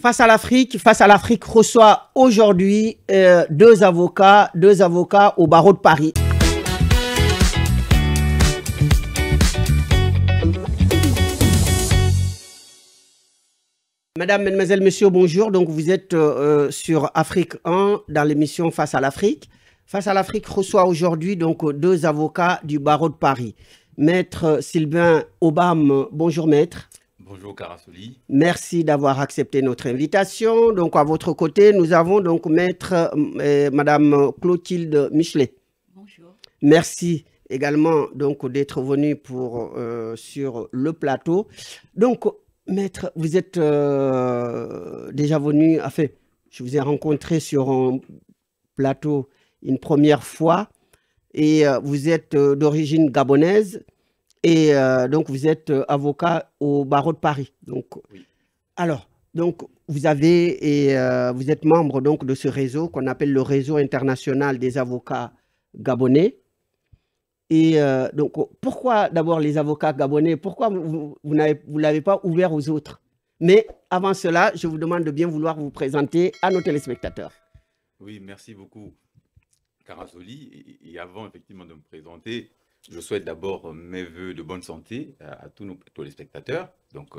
Face à l'Afrique reçoit aujourd'hui deux avocats au barreau de Paris. Mesdames, Mesdemoiselles, Messieurs, bonjour. Donc vous êtes sur Afrique 1 dans l'émission Face à l'Afrique. Face à l'Afrique reçoit aujourd'hui donc deux avocats du barreau de Paris. Maître Sylvain Obam, bonjour maître. Bonjour Karasoli. Merci d'avoir accepté notre invitation. Donc à votre côté, nous avons donc maître madame Clotilde Michelet. Bonjour. Merci également donc d'être venu pour sur le plateau. Donc maître, vous êtes déjà venu, enfin, je vous ai rencontré sur un plateau une première fois et vous êtes d'origine gabonaise. Et donc, vous êtes avocat au barreau de Paris. Donc, oui. Alors, donc, vous êtes membre donc, de ce réseau qu'on appelle le réseau international des avocats gabonais. Et donc, pourquoi d'abord les avocats gabonais? Pourquoi vous ne l'avez pas ouvert aux autres? Mais avant cela, je vous demande de bien vouloir vous présenter à nos téléspectateurs. Oui, merci beaucoup, Karasoli. Et avant effectivement de me présenter, je souhaite d'abord mes voeux de bonne santé à tous nos téléspectateurs. Donc,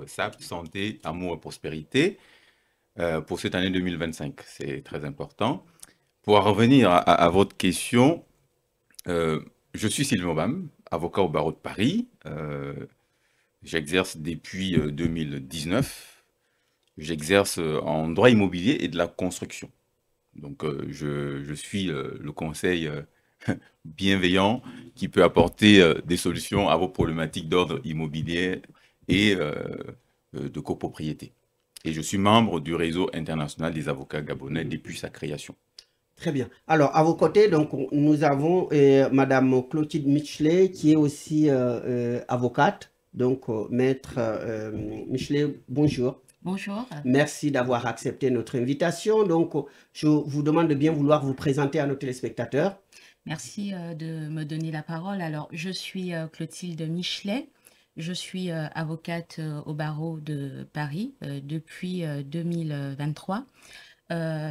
santé, amour et prospérité pour cette année 2025. C'est très important. Pour en revenir à votre question, je suis Sylvain Obam, avocat au barreau de Paris. J'exerce depuis 2019. J'exerce en droit immobilier et de la construction. Donc, je suis le conseil bienveillant qui peut apporter des solutions à vos problématiques d'ordre immobilier et de copropriété. Et je suis membre du réseau international des avocats gabonais depuis sa création. Très bien. Alors, à vos côtés, donc, nous avons Madame Clotilde Michelet, qui est aussi avocate. Donc, Maître Michelet, bonjour. Bonjour. Merci d'avoir accepté notre invitation. Donc, je vous demande de bien vouloir vous présenter à nos téléspectateurs. Merci de me donner la parole. Alors, je suis Clotilde Michelet. Je suis avocate au barreau de Paris depuis 2023.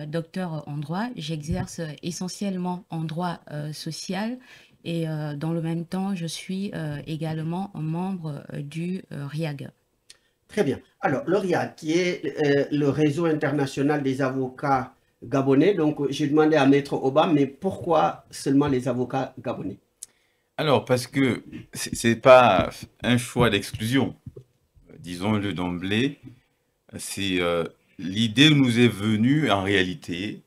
Docteur en droit, j'exerce essentiellement en droit social et dans le même temps, je suis également membre du RIAG. Très bien. Alors, le RIAG, qui est le réseau international des avocats gabonais. Donc, j'ai demandé à Maître Obam, mais pourquoi seulement les avocats gabonais? Alors, parce que ce n'est pas un choix d'exclusion, disons-le d'emblée. C'est l'idée nous est venue en réalité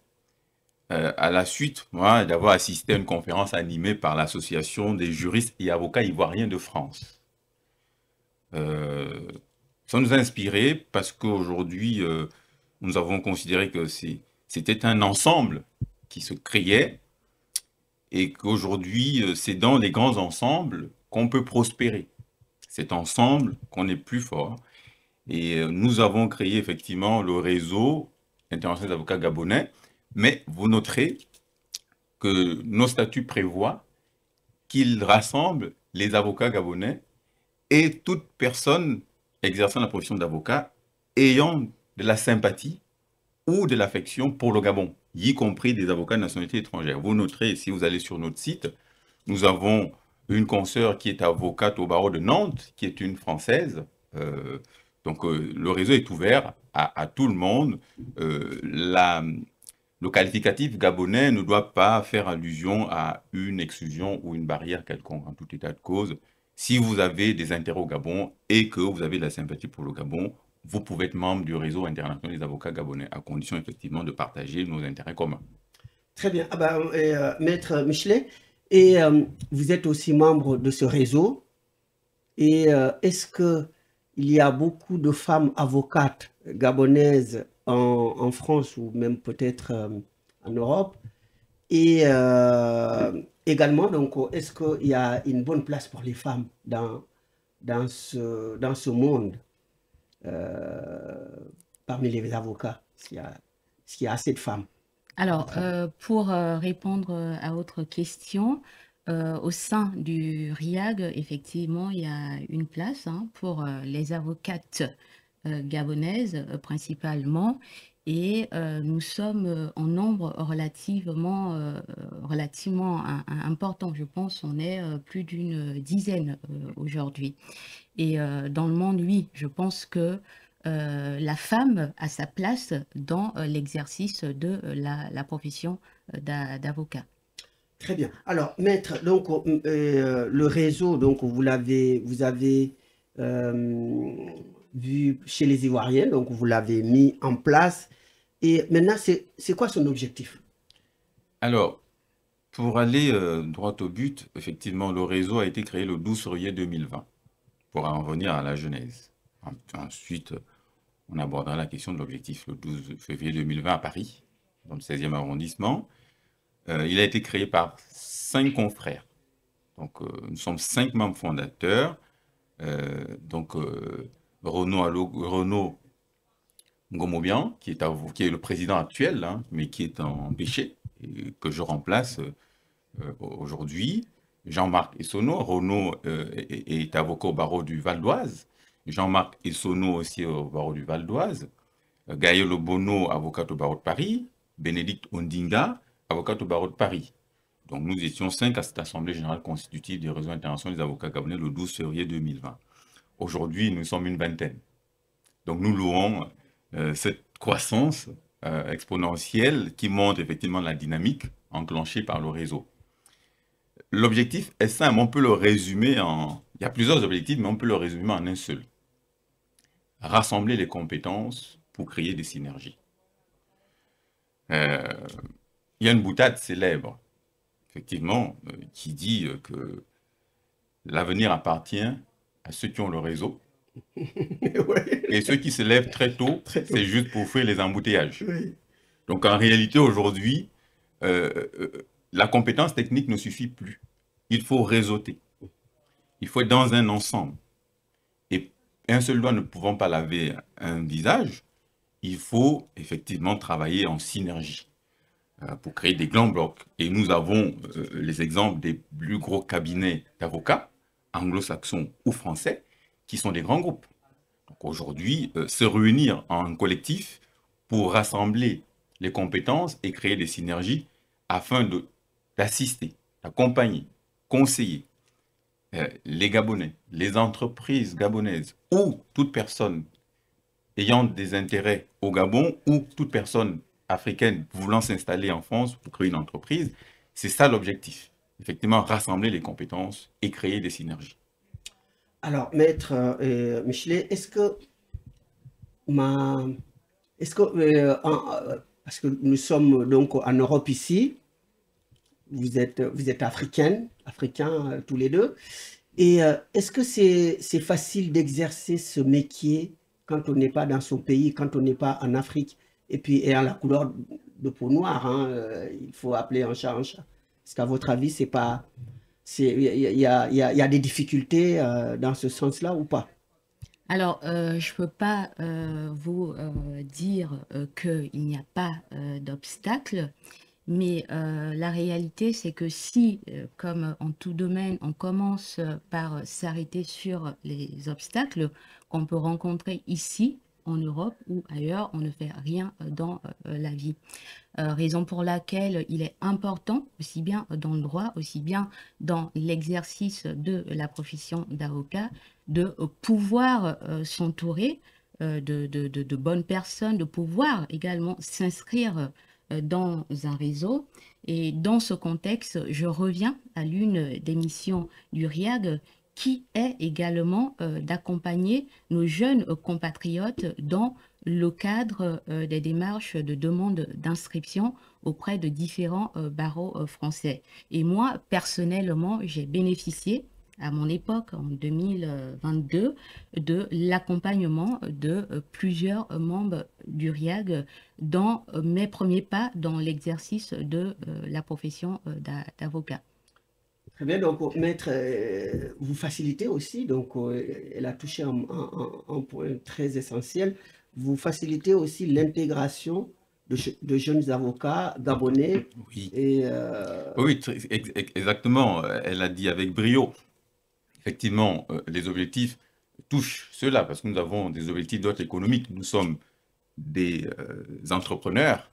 à la suite, moi, d'avoir assisté à une conférence animée par l'Association des juristes et avocats ivoiriens de France. Ça nous a inspiré parce qu'aujourd'hui, nous avons considéré que c'était un ensemble qui se créait et qu'aujourd'hui, c'est dans les grands ensembles qu'on peut prospérer. Cet ensemble qu'on est plus fort. Et nous avons créé effectivement le réseau international des avocats gabonais, mais vous noterez que nos statuts prévoient qu'ils rassemblent les avocats gabonais et toute personne exerçant la profession d'avocat ayant de la sympathie ou de l'affection pour le Gabon, y compris des avocats de nationalité étrangère. Vous noterez, si vous allez sur notre site, nous avons une consoeur qui est avocate au barreau de Nantes, qui est une Française. Donc, le réseau est ouvert à tout le monde. Le qualificatif gabonais ne doit pas faire allusion à une exclusion ou une barrière quelconque, en tout état de cause. Si vous avez des intérêts au Gabon et que vous avez de la sympathie pour le Gabon, vous pouvez être membre du réseau international des avocats gabonais, à condition effectivement de partager nos intérêts communs. Très bien. Ah ben, Maître Michelet, et vous êtes aussi membre de ce réseau. Et est-ce qu'il y a beaucoup de femmes avocates gabonaises en France ou même peut-être en Europe? Et également, donc, est-ce qu'il y a une bonne place pour les femmes dans ce monde parmi les avocats? Est-ce qu'il y a assez de femmes? Alors, pour répondre à votre question, au sein du RIAG, effectivement, il y a une place pour les avocates gabonaise principalement. Et nous sommes en nombre relativement important. Je pense on est plus d'une dizaine aujourd'hui. Et dans le monde, oui, je pense que la femme a sa place dans l'exercice de la profession d'avocat. Très bien. Alors, maître, donc le réseau, donc vous avez vu chez les Ivoiriens, donc vous l'avez mis en place. Et maintenant, c'est quoi son objectif? Alors, pour aller droit au but, effectivement, le réseau a été créé le 12 février 2020, pour en revenir à la genèse. Ensuite, on abordera la question de l'objectif le 12 février 2020 à Paris, dans le 16e arrondissement. Il a été créé par 5 confrères. Donc, nous sommes 5 membres fondateurs. Renaud Ngomobian, qui est le président actuel, hein, mais qui est empêché, et que je remplace aujourd'hui. Jean-Marc Essonneau, Renaud est avocat au barreau du Val d'Oise. Jean-Marc Essonneau aussi au barreau du Val d'Oise. Gaël Obono, avocat au barreau de Paris. Bénédicte Ondinga, avocat au barreau de Paris. Donc nous étions 5 à cette Assemblée générale constitutive du réseau international des avocats gabonais le 12 février 2020. Aujourd'hui, nous sommes une vingtaine. Donc nous louons cette croissance exponentielle qui montre effectivement la dynamique enclenchée par le réseau. L'objectif est simple, on peut le résumer en... Il y a plusieurs objectifs, mais on peut le résumer en un seul. Rassembler les compétences pour créer des synergies. Il y a une boutade célèbre, effectivement, qui dit que l'avenir appartient à ceux qui ont le réseau. Ouais. Et ceux qui se lèvent très tôt. C'est juste pour faire les embouteillages. Oui. Donc en réalité, aujourd'hui, la compétence technique ne suffit plus. Il faut réseauter. Il faut être dans un ensemble. Et un seul doigt ne pouvant pas laver un visage, il faut effectivement travailler en synergie pour créer des grands blocs. Et nous avons les exemples des plus gros cabinets d'avocats, anglo-saxons ou français, qui sont des grands groupes. Donc aujourd'hui, se réunir en collectif pour rassembler les compétences et créer des synergies afin d'assister, d'accompagner, conseiller les Gabonais, les entreprises gabonaises ou toute personne ayant des intérêts au Gabon ou toute personne africaine voulant s'installer en France pour créer une entreprise. C'est ça l'objectif. Effectivement, rassembler les compétences et créer des synergies. Alors, maître Michelet, parce que nous sommes donc en Europe ici, vous êtes africain tous les deux, et est-ce que c'est facile d'exercer ce métier quand on n'est pas dans son pays, quand on n'est pas en Afrique, et puis ayant la couleur de peau noire, hein, il faut appeler un chat un chat. Est-ce qu'à votre avis, c'est pas... Il y a des difficultés dans ce sens-là ou pas? Alors, je ne peux pas vous dire qu'il n'y a pas d'obstacle, mais la réalité, c'est que si, comme en tout domaine, on commence par s'arrêter sur les obstacles qu'on peut rencontrer ici, en Europe ou ailleurs, on ne fait rien dans la vie. Raison pour laquelle il est important, aussi bien dans le droit, aussi bien dans l'exercice de la profession d'avocat, de pouvoir s'entourer de bonnes personnes, de pouvoir également s'inscrire dans un réseau. Et dans ce contexte, je reviens à l'une des missions du RIAG, qui est également d'accompagner nos jeunes compatriotes dans le cadre des démarches de demande d'inscription auprès de différents barreaux français. Et moi, personnellement, j'ai bénéficié à mon époque, en 2022, de l'accompagnement de plusieurs membres du RIAG dans mes premiers pas dans l'exercice de la profession d'avocat. Très bien, donc maître, vous facilitez aussi, donc elle a touché un point très essentiel, vous facilitez aussi l'intégration de jeunes avocats gabonais. Oui, et, oui, exactement, elle a dit avec brio. Effectivement, les objectifs touche cela, parce que nous avons des objectifs d'ordre économique. Nous sommes des entrepreneurs.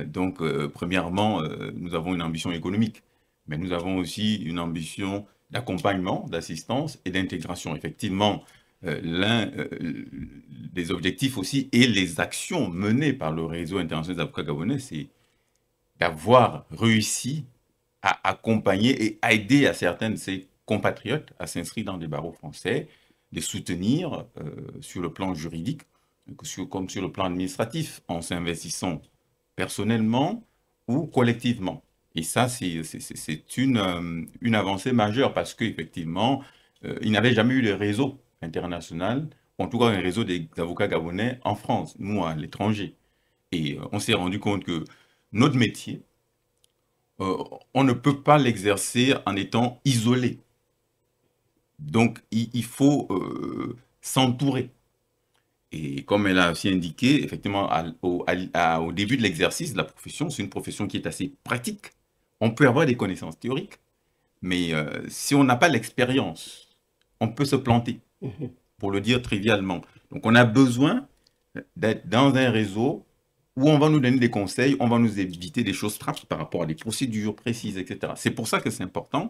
Donc, premièrement, nous avons une ambition économique, mais nous avons aussi une ambition d'accompagnement, d'assistance et d'intégration. Effectivement, l'un des objectifs aussi et les actions menées par le réseau international des avocats gabonais, c'est d'avoir réussi à accompagner et à aider à certains de ses compatriotes à s'inscrire dans des barreaux français, les soutenir sur le plan juridique, comme sur le plan administratif, en s'investissant personnellement ou collectivement. Et ça, c'est une avancée majeure parce qu'effectivement, il n'avait jamais eu de réseau international, en tout cas un réseau des avocats gabonais en France, nous à l'étranger. Et on s'est rendu compte que notre métier, on ne peut pas l'exercer en étant isolé. Donc, il faut s'entourer. Et comme elle a aussi indiqué, effectivement, au début de l'exercice de la profession, c'est une profession qui est assez pratique. On peut avoir des connaissances théoriques, mais si on n'a pas l'expérience, on peut se planter, pour le dire trivialement. Donc, on a besoin d'être dans un réseau où on va nous donner des conseils, on va nous éviter des choses trappes par rapport à des procédures précises, etc. C'est pour ça que c'est important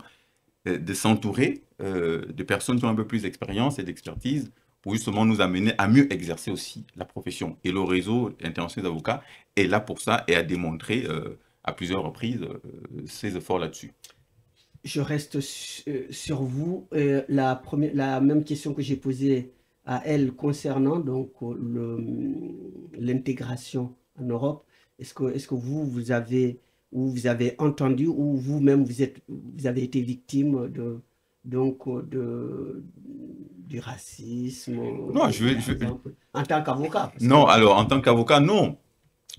de s'entourer de personnes qui ont un peu plus d'expérience et d'expertise pour justement nous amener à mieux exercer aussi la profession. Et le réseau international d'avocats est là pour ça et a démontré à plusieurs reprises ses efforts là-dessus. Je reste sur vous. La même question que j'ai posée à elle concernant donc l'intégration en Europe. Est-ce que vous avez entendu ou vous-même vous avez été victime du racisme, Non, en tant qu'avocat? Non, alors en tant qu'avocat, non.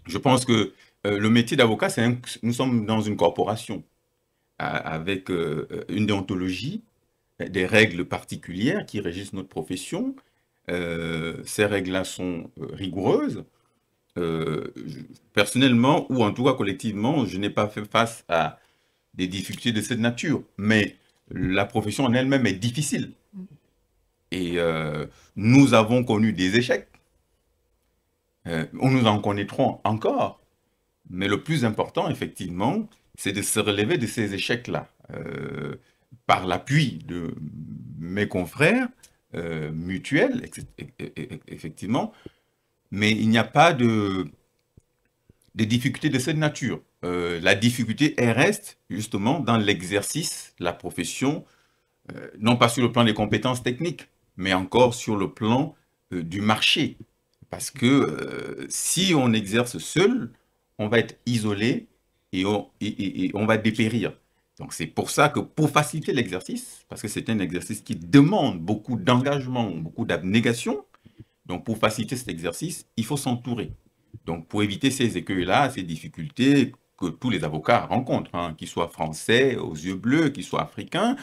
Je pense que le métier d'avocat, nous sommes dans une corporation avec une déontologie, des règles particulières qui régissent notre profession. Ces règles-là sont rigoureuses. Personnellement, ou en tout cas collectivement, je n'ai pas fait face à des difficultés de cette nature, mais la profession en elle-même est difficile. Et nous avons connu des échecs. Nous en connaîtrons encore. Mais le plus important, effectivement, c'est de se relever de ces échecs-là. Par l'appui de mes confrères mutuels, effectivement. Mais il n'y a pas de difficultés de cette nature. La difficulté, elle reste justement dans l'exercice de la profession, non pas sur le plan des compétences techniques, mais encore sur le plan du marché. Parce que si on exerce seul, on va être isolé et on va dépérir. Donc c'est pour ça que pour faciliter l'exercice, parce que c'est un exercice qui demande beaucoup d'engagement, beaucoup d'abnégation, donc pour faciliter cet exercice, il faut s'entourer. Donc pour éviter ces écueils-là, ces difficultés que tous les avocats rencontrent, hein, qu'ils soient français, aux yeux bleus, qu'ils soient africains,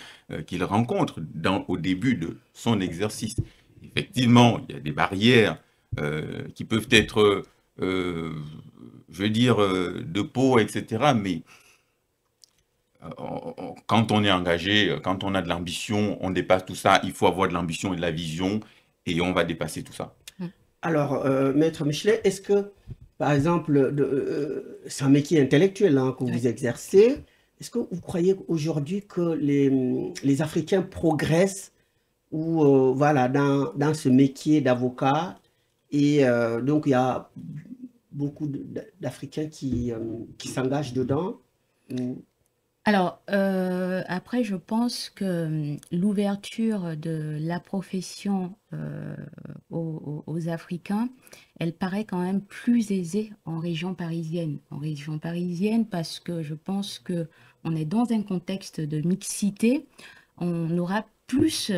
qu'ils rencontrent au début de son exercice. Effectivement, il y a des barrières qui peuvent être, je veux dire, de peau, etc. Mais quand on est engagé, quand on a de l'ambition, on dépasse tout ça. Il faut avoir de l'ambition et de la vision et on va dépasser tout ça. Alors, Maître Michelet, est-ce que, par exemple, c'est un métier intellectuel hein, que vous exercez, est-ce que vous croyez aujourd'hui que les Africains progressent ou, voilà, dans ce métier d'avocat? Et donc, il y a beaucoup d'Africains qui s'engagent dedans. Alors, après, je pense que l'ouverture de la profession aux Africains, elle paraît quand même plus aisée en région parisienne. En région parisienne, parce que je pense qu'on est dans un contexte de mixité. On aura plus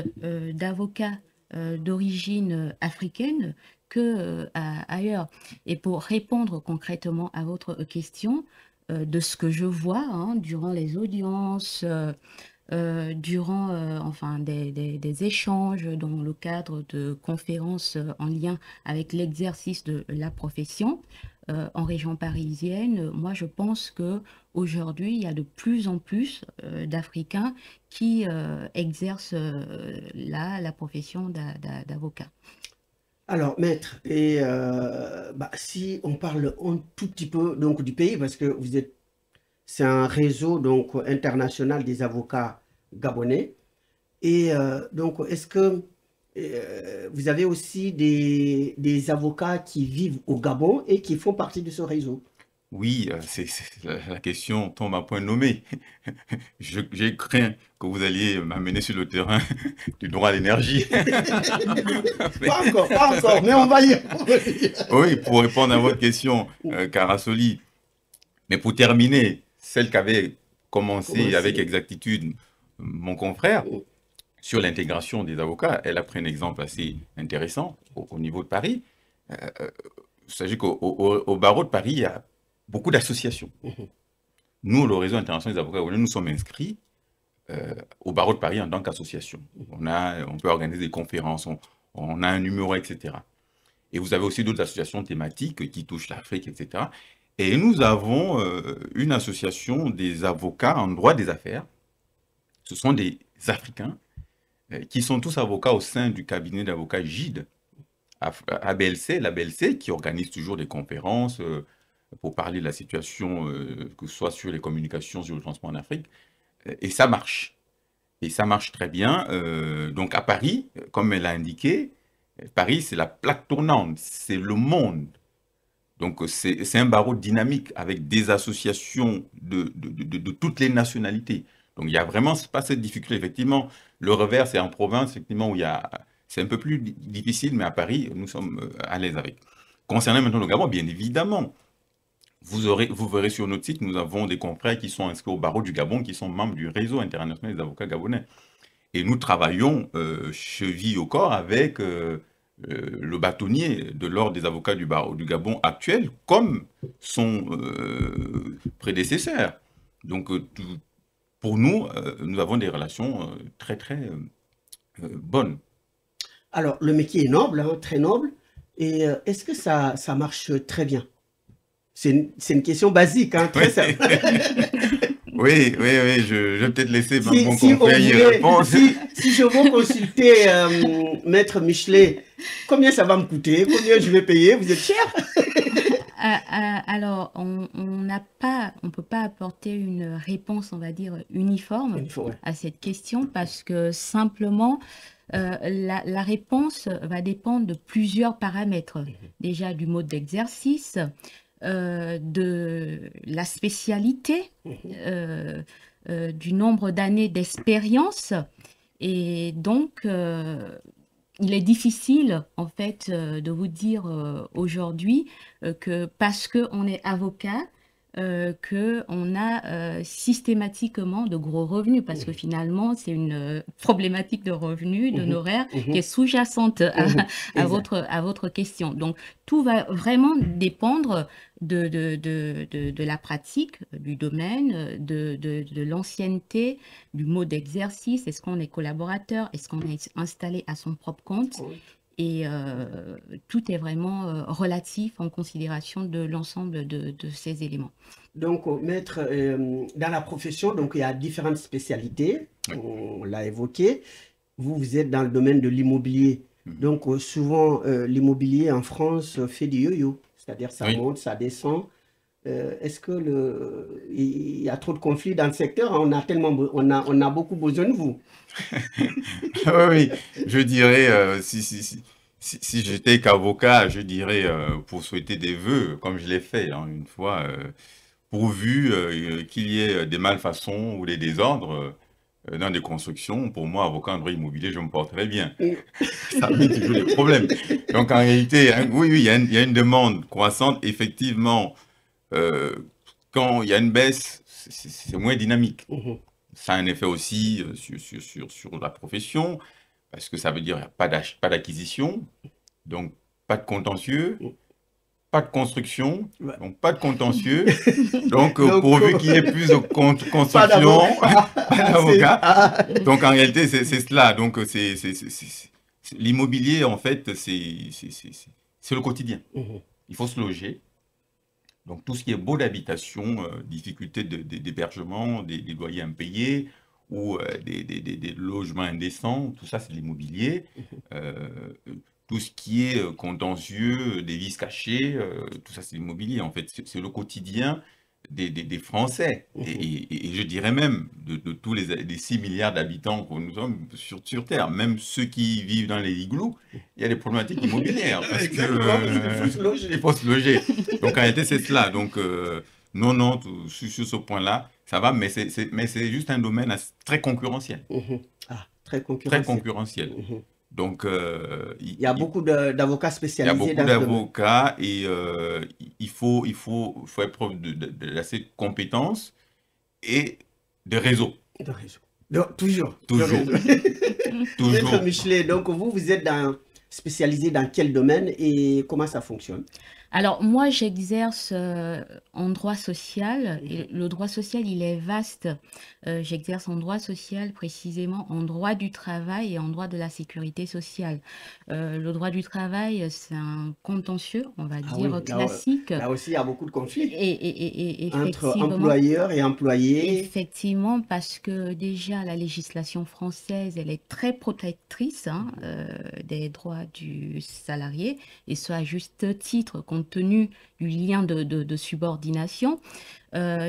d'avocats d'origine africaine que ailleurs. Et pour répondre concrètement à votre question, de ce que je vois hein, durant les audiences, durant enfin, des échanges dans le cadre de conférences en lien avec l'exercice de la profession, en région parisienne, moi je pense que aujourd'hui il y a de plus en plus d'Africains qui exercent la profession d'avocat. Alors, maître, si on parle un tout petit peu donc du pays, parce que c'est un réseau donc international des avocats gabonais. Et donc, est-ce que vous avez aussi des avocats qui vivent au Gabon et qui font partie de ce réseau? Oui, la question tombe à point nommé. J'ai craint que vous alliez m'amener sur le terrain du droit à l'énergie. Pas encore, mais on va y Oui, pour répondre à votre question, Carasoli. Mais pour terminer, celle qu'avait commencé avec exactitude mon confrère, sur l'intégration des avocats, elle a pris un exemple assez intéressant au niveau de Paris. Vous savez qu'au barreau de Paris, il y a beaucoup d'associations. Nous, le réseau international des avocats, nous sommes inscrits au barreau de Paris en tant qu'association. On peut organiser des conférences, on a un numéro, etc. Et vous avez aussi d'autres associations thématiques qui touchent l'Afrique, etc. Et nous avons une association des avocats en droit des affaires. Ce sont des Africains qui sont tous avocats au sein du cabinet d'avocats GIDE, ABLC, la BLC, qui organise toujours des conférences pour parler de la situation, que ce soit sur les communications, sur le transport en Afrique. Et ça marche. Et ça marche très bien. Donc à Paris, comme elle l'a indiqué, Paris, c'est la plaque tournante, c'est le monde. Donc c'est un barreau dynamique avec des associations de toutes les nationalités. Donc il n'y a vraiment pas cette difficulté. Effectivement, le revers, c'est en province, effectivement, où c'est un peu plus difficile, mais à Paris, nous sommes à l'aise avec. Concernant maintenant le Gabon, bien évidemment, vous verrez sur notre site, nous avons des confrères qui sont inscrits au barreau du Gabon, qui sont membres du réseau international des avocats gabonais. Et nous travaillons cheville au corps avec le bâtonnier de l'ordre des avocats du barreau du Gabon actuel, comme son prédécesseur. Donc, pour nous, nous avons des relations très, très bonnes. Alors, le métier est noble, hein, très noble. Et est-ce que ça marche très bien? C'est une question basique, hein, très simple. Oui, je vais peut-être laisser mon confrère y répondre. Si je veux consulter Maître Michelet, combien ça va me coûter? Combien je vais payer? Vous êtes cher? Alors, on peut pas apporter une réponse, on va dire, uniforme à cette question parce que simplement, la réponse va dépendre de plusieurs paramètres. Déjà du mode d'exercice, de la spécialité, du nombre d'années d'expérience. Et donc, il est difficile, en fait, de vous dire aujourd'hui que parce qu'on est avocat, qu'on a systématiquement de gros revenus, parce que finalement, c'est une problématique de revenus, d'honoraires, qui est sous-jacente à votre question. Donc, tout va vraiment dépendre de la pratique, du domaine, de l'ancienneté, du mode d'exercice. Est-ce qu'on est collaborateur? Est-ce qu'on est installé à son propre compte? Et tout est vraiment relatif en considération de l'ensemble de ces éléments. Donc, maître, dans la profession, donc, il y a différentes spécialités, on l'a évoqué. Vous êtes dans le domaine de l'immobilier. Donc, souvent, l'immobilier en France fait du yo-yo, c'est-à-dire ça monte, ça descend. Est-ce qu'il y a trop de conflits dans le secteur? On a beaucoup besoin de vous. Oui, je dirais, si j'étais qu'avocat, je dirais, pour souhaiter des vœux, comme je l'ai fait une fois, pourvu qu'il y ait des malfaçons ou des désordres dans des constructions, pour moi, avocat en droit immobilier, je me porterais bien. Ça met toujours des problèmes. Donc en réalité, oui, il y a une demande croissante, effectivement. Quand il y a une baisse, c'est moins dynamique. Ça a un effet aussi sur la profession, parce que ça veut dire pas d'acquisition, donc pas de contentieux, pas de construction, donc pas de contentieux. Donc pourvu qu'il y ait plus de construction, pas d'avocat. Donc en réalité, c'est cela. Donc l'immobilier, en fait, c'est le quotidien. Il faut se loger. Donc, tout ce qui est baux d'habitation, difficulté d'hébergement, des loyers impayés ou des logements indécents, tout ça, c'est de l'immobilier. Euh, tout ce qui est contentieux, des vices cachés, tout ça, c'est l'immobilier. En fait, c'est le quotidien des Français. Et je dirais même de tous les 6 milliards d'habitants que nous sommes sur Terre, même ceux qui vivent dans les igloos, il y a des problématiques immobilières parce que il faut se loger. Donc en réalité, c'est cela. Donc non, non, sur ce point-là, ça va, mais c'est juste un domaine très concurrentiel. Ah, très Très concurrentiel. concurrentiel. Donc, Il y a beaucoup d'avocats il y a spécialisés beaucoup dans ce domaine. d'avocats et il faut faire preuve d'assez de compétences et de réseau. De réseau. Toujours. De Toujours. réseau. Maître Toujours. Michelet, donc vous êtes spécialisé dans quel domaine et comment ça fonctionne? Alors, moi, j'exerce en droit social. Et le droit social, il est vaste. J'exerce en droit social, précisément en droit du travail et en droit de la sécurité sociale. Le droit du travail, c'est un contentieux, on va Ah dire, oui, classique. là aussi, il y a beaucoup de conflits Et entre effectivement, employeurs et employés. effectivement, parce que déjà la législation française, elle est très protectrice des droits du salarié, et ce à juste titre, compte tenu du lien de subordination.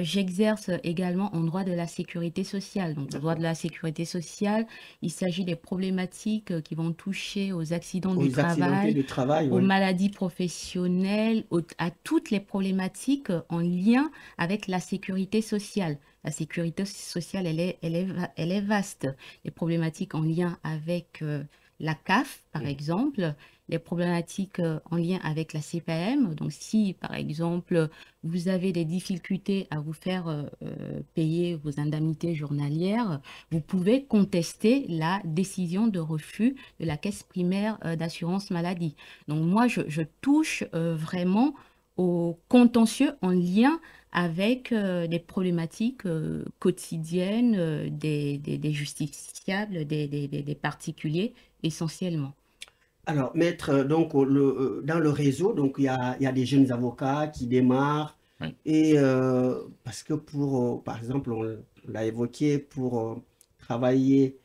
J'exerce également en droit de la sécurité sociale. Donc, le droit de la sécurité sociale, il s'agit des problématiques qui vont toucher aux accidents du Aux accidentés travail, du travail, aux oui. maladies professionnelles, à toutes les problématiques en lien avec la sécurité sociale. La sécurité sociale, elle est vaste. Les problématiques en lien avec la CAF, par exemple, les problématiques en lien avec la CPM. Donc, si, par exemple, vous avez des difficultés à vous faire payer vos indemnités journalières, vous pouvez contester la décision de refus de la caisse primaire d'assurance maladie. Donc, moi, je touche vraiment au contentieux en lien avec des problématiques quotidiennes des justiciables, des particuliers essentiellement. Alors, maître, donc dans le réseau, donc il y a des jeunes avocats qui démarrent Oui. et parce que par exemple, on l'a évoqué, pour travailler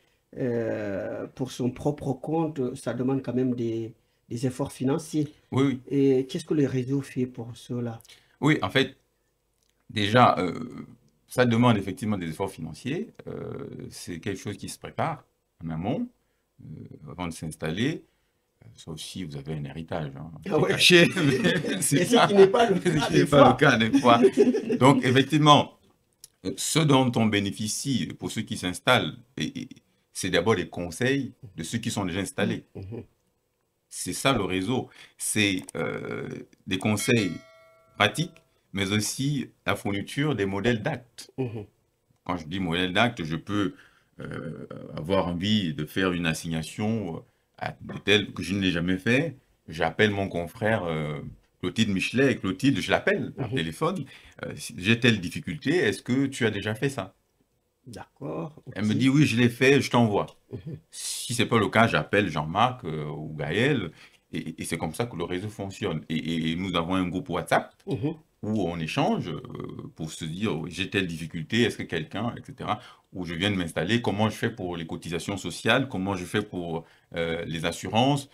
pour son propre compte, ça demande quand même des efforts financiers. Oui, oui. Et qu'est-ce que le réseau fait pour cela? Oui, en fait, déjà, ça demande effectivement des efforts financiers. C'est quelque chose qui se prépare en amont, avant de s'installer. Ça aussi, vous avez un héritage, hein. Ah ouais. Caché, mais Et c'est ce ça. qui n'est pas le Ce cas qui des n'est pas le fois. cas des fois. Donc, effectivement, ce dont on bénéficie pour ceux qui s'installent, c'est d'abord les conseils de ceux qui sont déjà installés. C'est ça le réseau. C'est des conseils pratiques, mais aussi la fourniture des modèles d'actes. Quand je dis modèle d'acte, je peux avoir envie de faire une assignation de tel que je ne l'ai jamais fait. J'appelle mon confrère Clotilde Michelet et Clotilde, je l'appelle par téléphone. J'ai telle difficulté, est-ce que tu as déjà fait ça? D'accord. Elle me Ok. dit oui, je l'ai fait, je t'envoie. Si ce n'est pas le cas, j'appelle Jean-Marc ou Gaël et c'est comme ça que le réseau fonctionne. Et nous avons un groupe WhatsApp où on échange pour se dire oui, j'ai telle difficulté, est-ce que quelqu'un, etc. Où je viens de m'installer, comment je fais pour les cotisations sociales, comment je fais pour les assurances,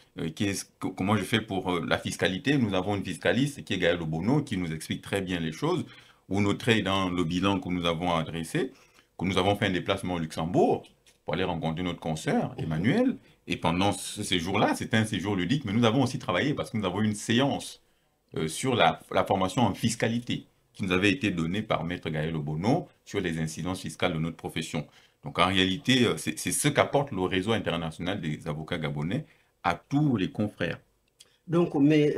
comment je fais pour la fiscalité. Nous avons une fiscaliste qui est Gaël Obono qui nous explique très bien les choses. Vous noterez dans le bilan que nous avons adressé que nous avons fait un déplacement au Luxembourg pour aller rencontrer notre consoeur, Emmanuel. Et pendant ce séjour-là, c'était un séjour ludique, mais nous avons aussi travaillé parce que nous avons eu une séance sur la formation en fiscalité qui nous avait été donnée par Maître Gaël Obono sur les incidences fiscales de notre profession. Donc en réalité, c'est ce qu'apporte le réseau international des avocats gabonais à tous les confrères. Donc, mais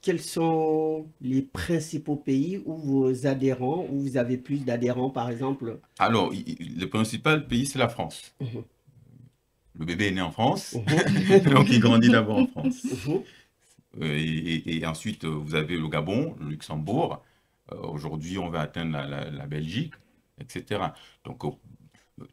quels sont les principaux pays où vos adhérents, où vous avez plus d'adhérents, par exemple? Alors, le principal pays, c'est la France. Le bébé est né en France, donc il grandit d'abord en France. Et ensuite, vous avez le Gabon, le Luxembourg. Aujourd'hui, on va atteindre la Belgique, etc. Donc,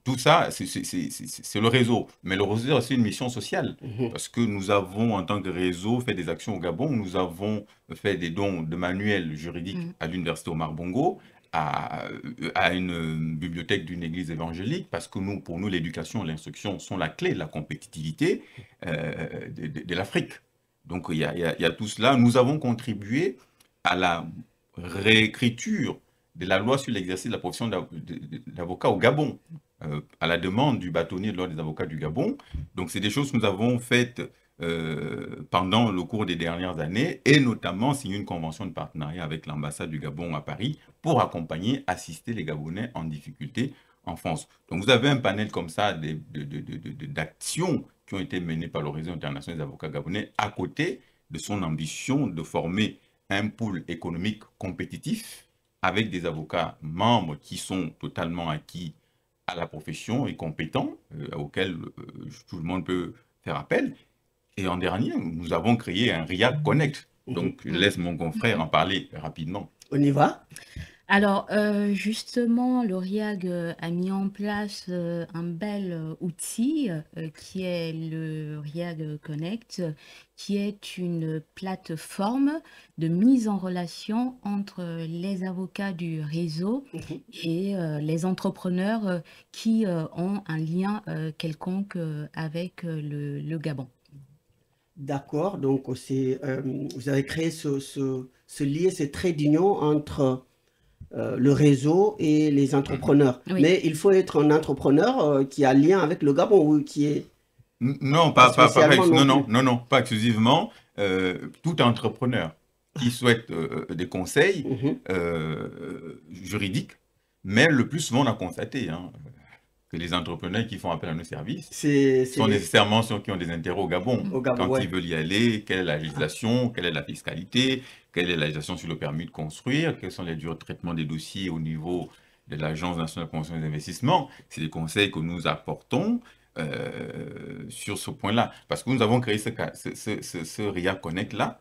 tout ça, c'est le réseau. Mais le réseau, c'est une mission sociale. Parce que nous avons, en tant que réseau, fait des actions au Gabon. Nous avons fait des dons de manuels juridiques à l'Université Omar Bongo, à une bibliothèque d'une église évangélique, parce que nous, pour nous, l'éducation et l'instruction sont la clé de la compétitivité de l'Afrique. Donc, il y a tout cela. Nous avons contribué à la réécriture de la loi sur l'exercice de la profession d'avocat au Gabon, à la demande du bâtonnier de l'ordre des avocats du Gabon. Donc, c'est des choses que nous avons faites pendant le cours des dernières années, et notamment signé une convention de partenariat avec l'ambassade du Gabon à Paris pour accompagner, assister les Gabonais en difficulté en France. Donc, vous avez un panel comme ça d'actions qui ont été menées par le réseau international des avocats gabonais à côté de son ambition de former un pool économique compétitif avec des avocats membres qui sont totalement acquis à la profession et compétents, auxquels tout le monde peut faire appel. Et en dernier, nous avons créé un RIAG Connect. Donc, je laisse mon confrère en parler rapidement. On y va? Alors, justement, le RIAG a mis en place un bel outil qui est le RIAG Connect, qui est une plateforme de mise en relation entre les avocats du réseau et les entrepreneurs qui ont un lien quelconque avec le Gabon. D'accord, donc vous avez créé ce lien, ce trait d'union entre le réseau et les entrepreneurs. Oui. Mais il faut être un entrepreneur qui a lien avec le Gabon ou qui est... Non, pas exclusivement. Tout entrepreneur qui souhaite des conseils juridiques, mais le plus souvent on a constaté que les entrepreneurs qui font appel à nos services sont nécessairement ceux qui ont des intérêts au Gabon. Quand ils veulent y aller, quelle est la législation, quelle est la fiscalité, quelle est la législation sur le permis de construire, quels sont les durées de traitement des dossiers au niveau de l'Agence nationale de promotion des investissements. C'est des conseils que nous apportons sur ce point-là. Parce que nous avons créé ce RIA Connect-là,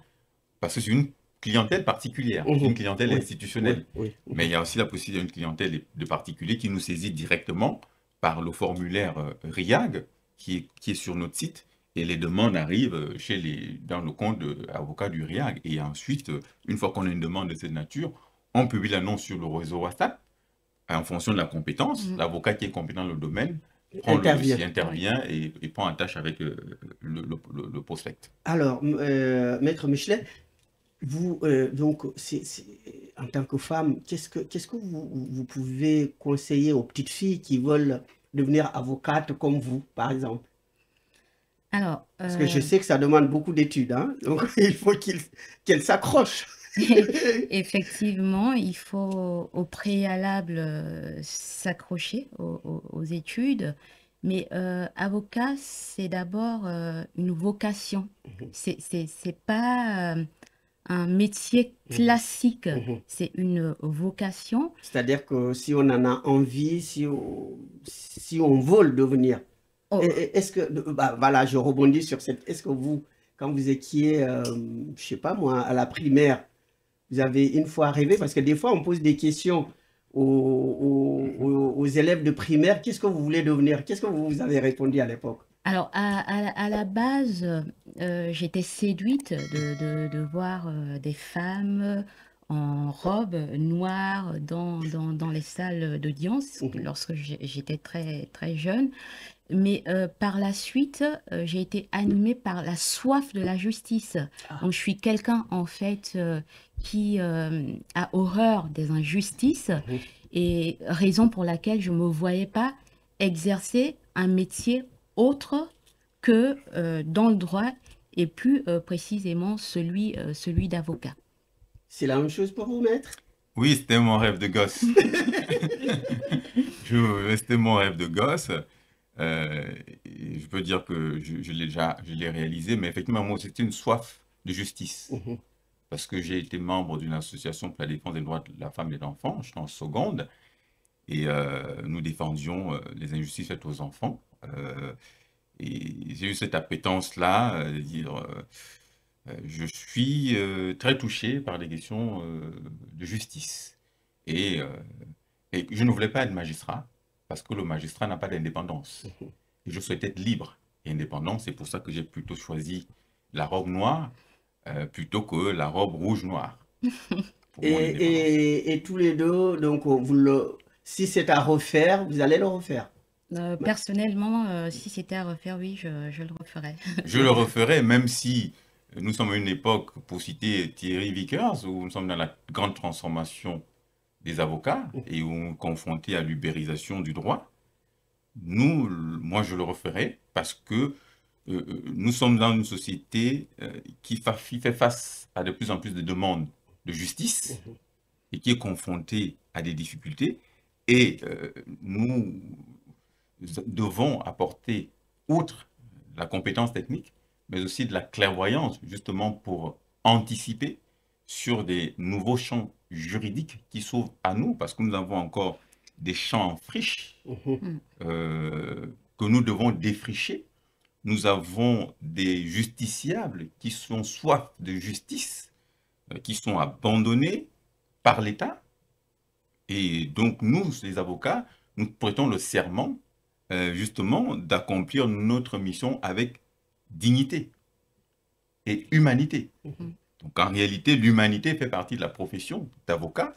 parce que c'est une clientèle particulière, une clientèle institutionnelle. Mais il y a aussi la possibilité d'une clientèle de particuliers qui nous saisit directement par le formulaire RIAG qui est sur notre site, et les demandes arrivent dans le compte d'avocat du RIAG. Et ensuite, une fois qu'on a une demande de cette nature, on publie l'annonce sur le réseau WhatsApp en fonction de la compétence. L'avocat qui est compétent dans le domaine prend le dossier, intervient et prend en tâche avec le prospect. Alors, Maître Michelet, vous, donc, en tant que femme, qu'est-ce que vous pouvez conseiller aux petites filles qui veulent devenir avocates comme vous, par exemple? Alors, parce que je sais que ça demande beaucoup d'études, hein, donc il faut qu'elles s'accrochent. Effectivement, il faut au préalable s'accrocher aux études, mais avocat, c'est d'abord une vocation. C'est pas un métier classique, c'est une vocation. C'est-à-dire que si on en a envie, si on veut le devenir, est-ce que, voilà, je rebondis sur est-ce que vous, quand vous étiez, je sais pas moi, à la primaire, vous avez une fois rêvé, parce que des fois on pose des questions aux élèves de primaire, qu'est-ce que vous voulez devenir? Qu'est-ce que vous avez répondu à l'époque? Alors, à la base, j'étais séduite de voir des femmes en robe noire dans les salles d'audience lorsque j'étais très, très jeune. Mais par la suite, j'ai été animée par la soif de la justice. Donc, je suis quelqu'un, en fait, qui a horreur des injustices et raison pour laquelle je ne me voyais pas exercer un métier autre que dans le droit et plus précisément celui d'avocat. C'est la même chose pour vous, maître? Oui, c'était mon rêve de gosse. C'était mon rêve de gosse. Je peux dire que je l'ai réalisé, mais effectivement, moi, c'était une soif de justice. Parce que j'ai été membre d'une association pour la défense des droits de la femme et de l'enfant, j'étais en seconde, et nous défendions les injustices faites aux enfants. Et j'ai eu cette appétence-là, de dire, je suis très touché par les questions de justice. Et je ne voulais pas être magistrat. parce que le magistrat n'a pas d'indépendance. Et je souhaite être libre et indépendant. C'est pour ça que j'ai plutôt choisi la robe noire plutôt que la robe rouge-noire pour mon indépendance. Et tous les deux, donc, si c'est à refaire, vous allez le refaire. Personnellement, si c'était à refaire, oui, je le referais. Je le referai, même si nous sommes à une époque, pour citer Thierry Vickers, où nous sommes dans la grande transformation des avocats et où on est confronté à l'ubérisation du droit. Moi, je le referai parce que nous sommes dans une société qui fait face à de plus en plus de demandes de justice et qui est confrontée à des difficultés. Et nous devons apporter, outre la compétence technique, mais aussi de la clairvoyance, justement pour anticiper sur des nouveaux champs juridiques qui s'ouvrent à nous, parce que nous avons encore des champs en friche que nous devons défricher. Nous avons des justiciables qui sont soif de justice, qui sont abandonnés par l'État. Et donc nous, les avocats, nous prêtons le serment justement d'accomplir notre mission avec dignité et humanité. Donc en réalité, l'humanité fait partie de la profession d'avocat.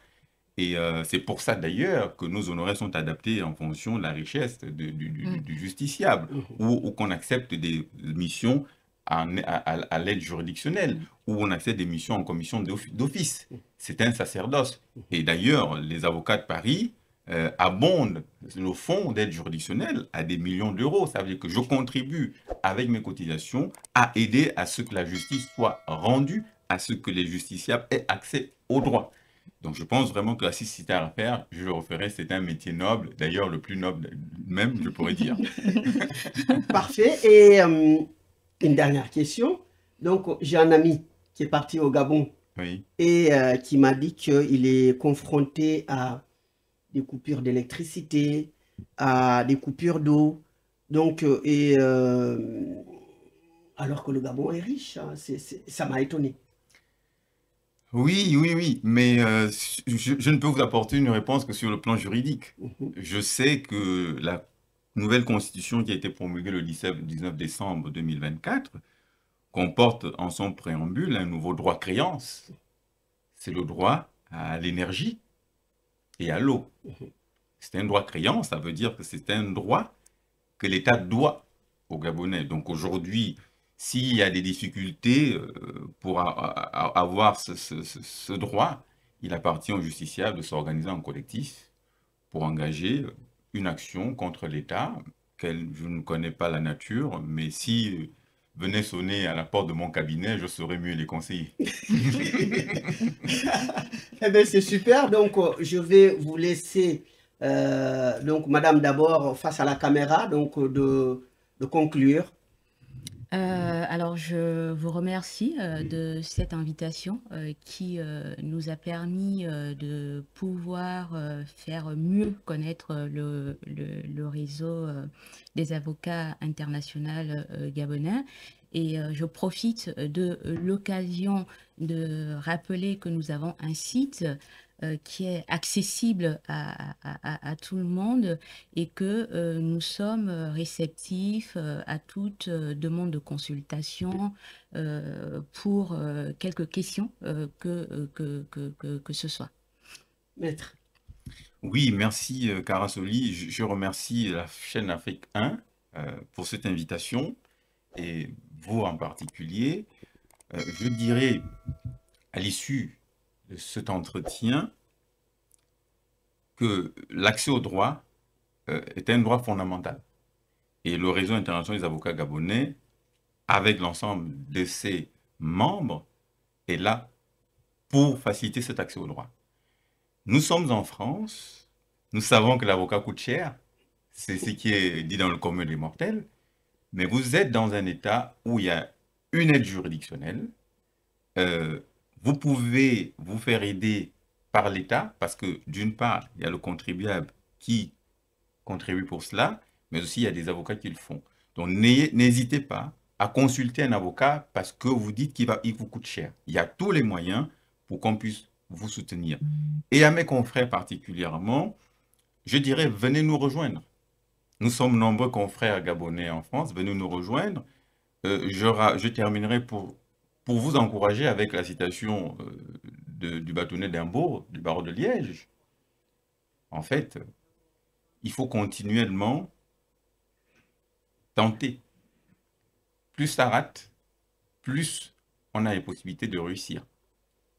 Et c'est pour ça d'ailleurs que nos honoraires sont adaptés en fonction de la richesse du justiciable, ou qu'on accepte des missions à l'aide juridictionnelle, ou on accepte des missions en commission d'office. C'est un sacerdoce. Et d'ailleurs, les avocats de Paris abondent le fonds d'aide juridictionnelle à des millions d'euros. Ça veut dire que je contribue avec mes cotisations à aider à ce que la justice soit rendue, à ce que les justiciables aient accès au droit. Donc je pense vraiment que si c'était à refaire, je le referais. C'est un métier noble, d'ailleurs le plus noble même, je pourrais dire. Parfait. Et une dernière question. Donc j'ai un ami qui est parti au Gabon Oui. et qui m'a dit qu'il est confronté à des coupures d'électricité, à des coupures d'eau. Donc, alors que le Gabon est riche, hein, ça m'a étonné. Oui, mais je ne peux vous apporter une réponse que sur le plan juridique. Je sais que la nouvelle constitution qui a été promulguée le 19 décembre 2024 comporte en son préambule un nouveau droit créance. C'est le droit à l'énergie et à l'eau. C'est un droit créance, ça veut dire que c'est un droit que l'État doit aux Gabonais. Donc aujourd'hui, s'il y a des difficultés pour avoir ce droit, il appartient aux justiciables de s'organiser en collectif pour engager une action contre l'État, je ne connais pas la nature, mais si venait sonner à la porte de mon cabinet, je saurais mieux les conseiller. Eh bien, c'est super. Donc, je vais vous laisser, donc, madame, d'abord, face à la caméra, donc, de conclure. Alors, je vous remercie de cette invitation qui nous a permis de pouvoir faire mieux connaître le réseau des avocats internationaux gabonais. Et je profite de l'occasion de rappeler que nous avons un site qui est accessible à tout le monde et que nous sommes réceptifs à toute demande de consultation pour quelques questions que ce soit. Maître. Oui, merci Karasoli. Je remercie la chaîne Afrique 1 pour cette invitation et vous en particulier. Je dirais à l'issue de cet entretien que l'accès au droit est un droit fondamental. Et le réseau international des avocats gabonais, avec l'ensemble de ses membres, est là pour faciliter cet accès au droit. Nous sommes en France, nous savons que l'avocat coûte cher, c'est ce qui est dit dans le commun des mortels, mais vous êtes dans un État où il y a une aide juridictionnelle, vous pouvez vous faire aider par l'État, parce que d'une part, il y a le contribuable qui contribue pour cela, mais aussi il y a des avocats qui le font. Donc n'hésitez pas à consulter un avocat parce que vous dites qu'il vous coûte cher. Il y a tous les moyens pour qu'on puisse vous soutenir. Et à mes confrères particulièrement, je dirais, venez nous rejoindre. Nous sommes nombreux confrères gabonais en France, venez nous rejoindre. Je terminerai pour vous encourager avec la citation du bâtonnet d'Imbourg, du barreau de Liège. En fait, il faut continuellement tenter. Plus ça rate, plus on a les possibilités de réussir.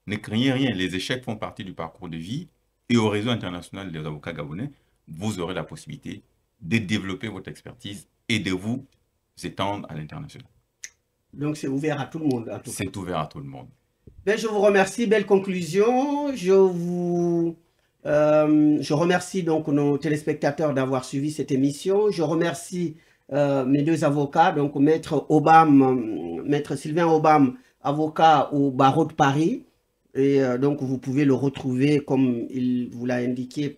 Ne craignez rien, les échecs font partie du parcours de vie et au réseau international des avocats gabonais, vous aurez la possibilité de développer votre expertise et de vous étendre à l'international. Donc c'est ouvert à tout le monde. C'est ouvert à tout le monde. Ben, je vous remercie, belle conclusion. Je remercie donc nos téléspectateurs d'avoir suivi cette émission. Je remercie mes deux avocats, donc Maître Sylvain Obam, avocat au barreau de Paris. Et donc vous pouvez le retrouver comme il vous l'a indiqué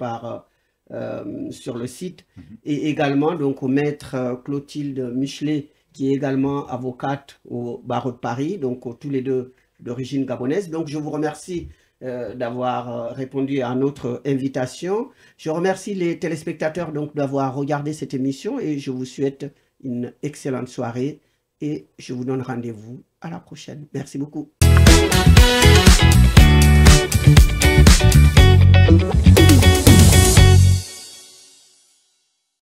sur le site. Et également donc au Maître Clotilde Michelet, qui est également avocate au barreau de Paris, donc tous les deux d'origine gabonaise. Donc je vous remercie d'avoir répondu à notre invitation. Je remercie les téléspectateurs donc d'avoir regardé cette émission et je vous souhaite une excellente soirée et je vous donne rendez-vous à la prochaine. Merci beaucoup.